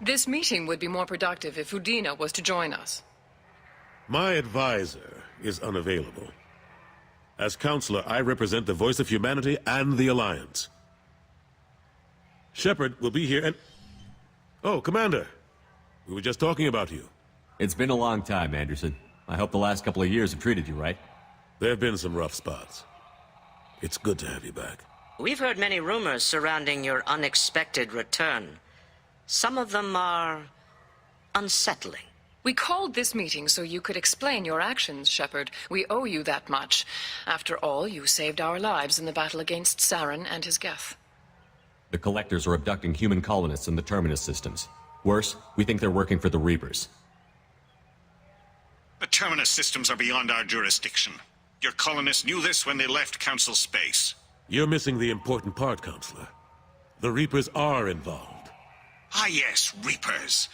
This meeting would be more productive if Udina was to join us. My advisor is unavailable. As Counselor, I represent the voice of humanity and the Alliance. Shepard will be here and... Oh, Commander. We were just talking about you. It's been a long time, Anderson. I hope the last couple of years have treated you right. There have been some rough spots. It's good to have you back. We've heard many rumors surrounding your unexpected return. Some of them are unsettling. We called this meeting so you could explain your actions, Shepard. We owe you that much. After all, you saved our lives in the battle against Saren and his Geth. The Collectors are abducting human colonists in the Terminus systems. Worse, we think they're working for the Reapers. The Terminus systems are beyond our jurisdiction. Your colonists knew this when they left Council space. You're missing the important part, Counselor. The Reapers are involved. Ah yes, Reapers.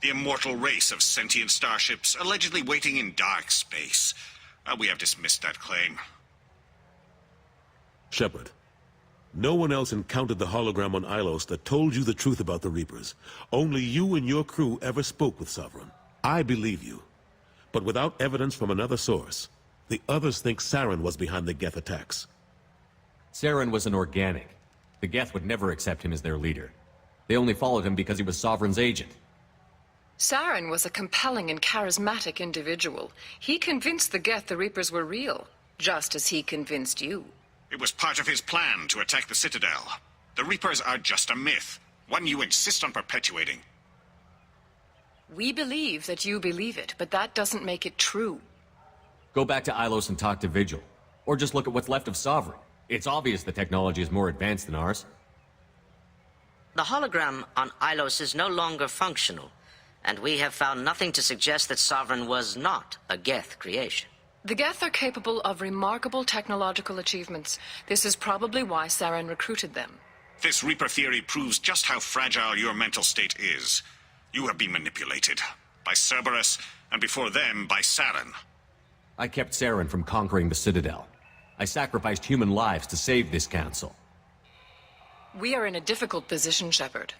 The immortal race of sentient starships allegedly waiting in dark space. We have dismissed that claim. Shepard, no one else encountered the hologram on Ilos that told you the truth about the Reapers. Only you and your crew ever spoke with Sovereign. I believe you. But without evidence from another source, the others think Saren was behind the Geth attacks. Saren was an organic. The Geth would never accept him as their leader. They only followed him because he was Sovereign's agent. Saren was a compelling and charismatic individual. He convinced the Geth the Reapers were real, just as he convinced you. It was part of his plan to attack the Citadel. The Reapers are just a myth, one you insist on perpetuating. We believe that you believe it, but that doesn't make it true. Go back to Ilos and talk to Vigil. Or just look at what's left of Sovereign. It's obvious the technology is more advanced than ours. The hologram on Ilos is no longer functional, and we have found nothing to suggest that Sovereign was not a Geth creation. The Geth are capable of remarkable technological achievements. This is probably why Saren recruited them. This Reaper theory proves just how fragile your mental state is. You have been manipulated. By Cerberus, and before them, by Saren. I kept Saren from conquering the Citadel. I sacrificed human lives to save this council. We are in a difficult position, Shepard.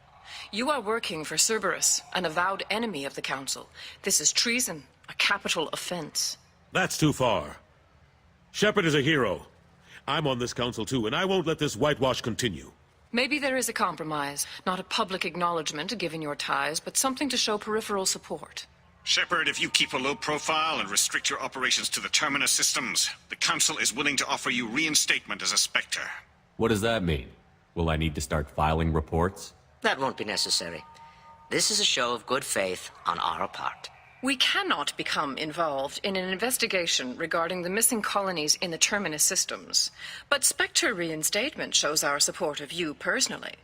You are working for Cerberus, an avowed enemy of the Council. This is treason, a capital offense. That's too far. Shepard is a hero. I'm on this council too, and I won't let this whitewash continue. Maybe there is a compromise. Not a public acknowledgement given your ties, but something to show peripheral support. Shepard, if you keep a low profile and restrict your operations to the Terminus systems, the Council is willing to offer you reinstatement as a Spectre. What does that mean? Will I need to start filing reports? That won't be necessary. This is a show of good faith on our part. We cannot become involved in an investigation regarding the missing colonies in the Terminus systems, but Spectre reinstatement shows our support of you personally.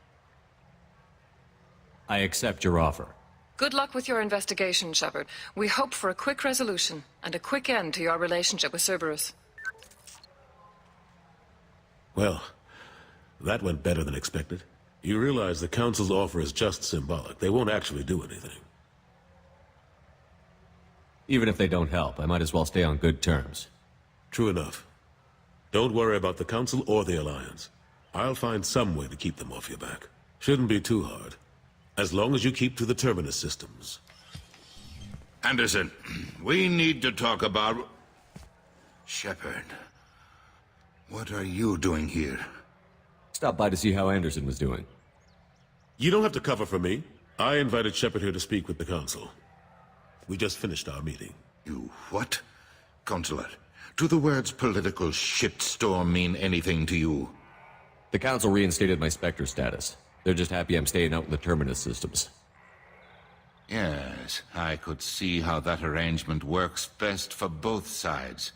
I accept your offer. Good luck with your investigation, Shepard. We hope for a quick resolution and a quick end to your relationship with Cerberus. Well, that went better than expected. You realize the Council's offer is just symbolic. They won't actually do anything. Even if they don't help, I might as well stay on good terms. True enough. Don't worry about the Council or the Alliance. I'll find some way to keep them off your back. Shouldn't be too hard. As long as you keep to the Terminus systems. Anderson, we need to talk about... Shepard, what are you doing here? Stop by to see how Anderson was doing. You don't have to cover for me. I invited Shepard here to speak with the Council. We just finished our meeting. You what? Counselor, do the words political shitstorm mean anything to you? The Council reinstated my Spectre status. They're just happy I'm staying out in the Terminus systems. Yes, I could see how that arrangement works best for both sides.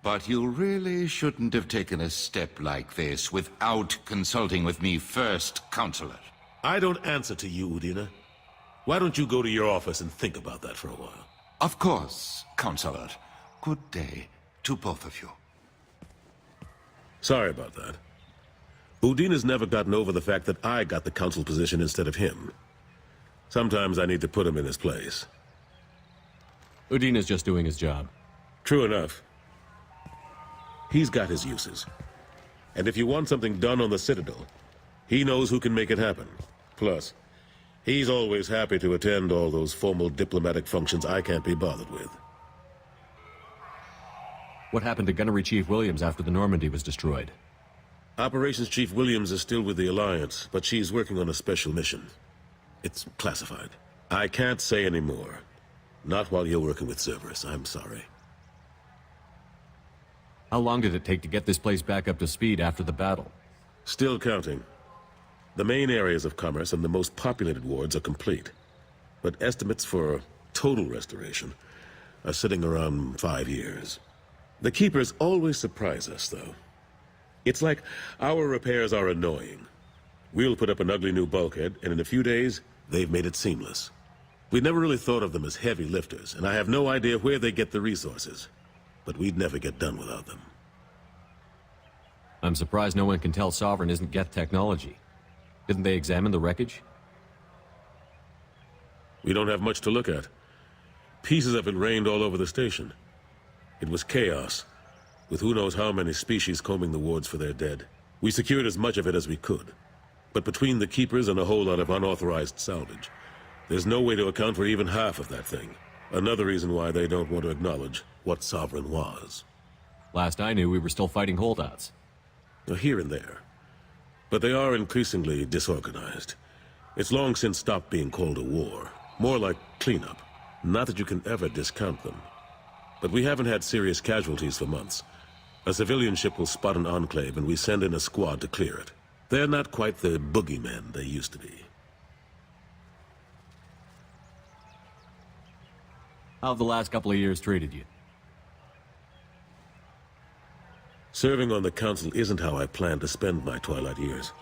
But you really shouldn't have taken a step like this without consulting with me first, Counselor. I don't answer to you, Udina. Why don't you go to your office and think about that for a while? Of course, Counselor. Good day to both of you. Sorry about that. Udina's never gotten over the fact that I got the Council position instead of him. Sometimes I need to put him in his place. Udina's just doing his job. True enough. He's got his uses. And if you want something done on the Citadel, he knows who can make it happen. Plus, He's always happy to attend all those formal diplomatic functions I can't be bothered with. What happened to Gunnery Chief Williams after the Normandy was destroyed? Operations Chief Williams is still with the Alliance, but she's working on a special mission. It's classified. I can't say any more. Not while you're working with Cerberus, I'm sorry. How long did it take to get this place back up to speed after the battle? Still counting. The main areas of commerce and the most populated wards are complete. But estimates for total restoration are sitting around 5 years. The Keepers always surprise us, though. It's like our repairs are annoying. We'll put up an ugly new bulkhead, and in a few days, they've made it seamless. We never really thought of them as heavy lifters, and I have no idea where they get the resources. But we'd never get done without them. I'm surprised no one can tell Sovereign isn't Geth technology. Didn't they examine the wreckage? We don't have much to look at. Pieces of it rained all over the station. It was chaos, with who knows how many species combing the wards for their dead. We secured as much of it as we could. But between the Keepers and a whole lot of unauthorized salvage, there's no way to account for even half of that thing. Another reason why they don't want to acknowledge what Sovereign was. Last I knew, we were still fighting holdouts. Here and there. But they are increasingly disorganized. It's long since stopped being called a war. More like cleanup. Not that you can ever discount them. But we haven't had serious casualties for months. A civilian ship will spot an enclave and we send in a squad to clear it. They're not quite the boogeymen they used to be. How have the last couple of years treated you? Serving on the Council isn't how I plan to spend my twilight years.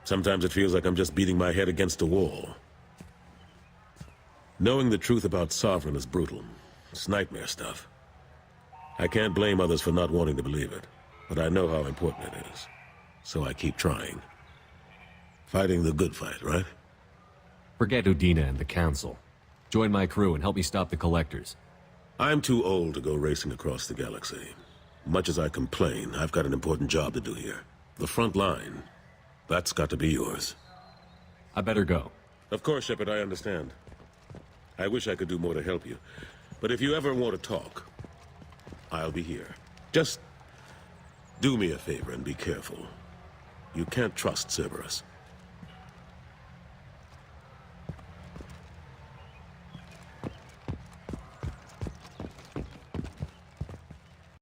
Sometimes it feels like I'm just beating my head against a wall. Knowing the truth about Sovereign is brutal. It's nightmare stuff. I can't blame others for not wanting to believe it, but I know how important it is. So I keep trying. Fighting the good fight, right? Forget Udina and the Council. Join my crew and help me stop the Collectors. I'm too old to go racing across the galaxy. Much as I complain, I've got an important job to do here. The front line. That's got to be yours. I better go. Of course, Shepard, I understand. I wish I could do more to help you. But if you ever want to talk, I'll be here. Just do me a favor and be careful. You can't trust Cerberus.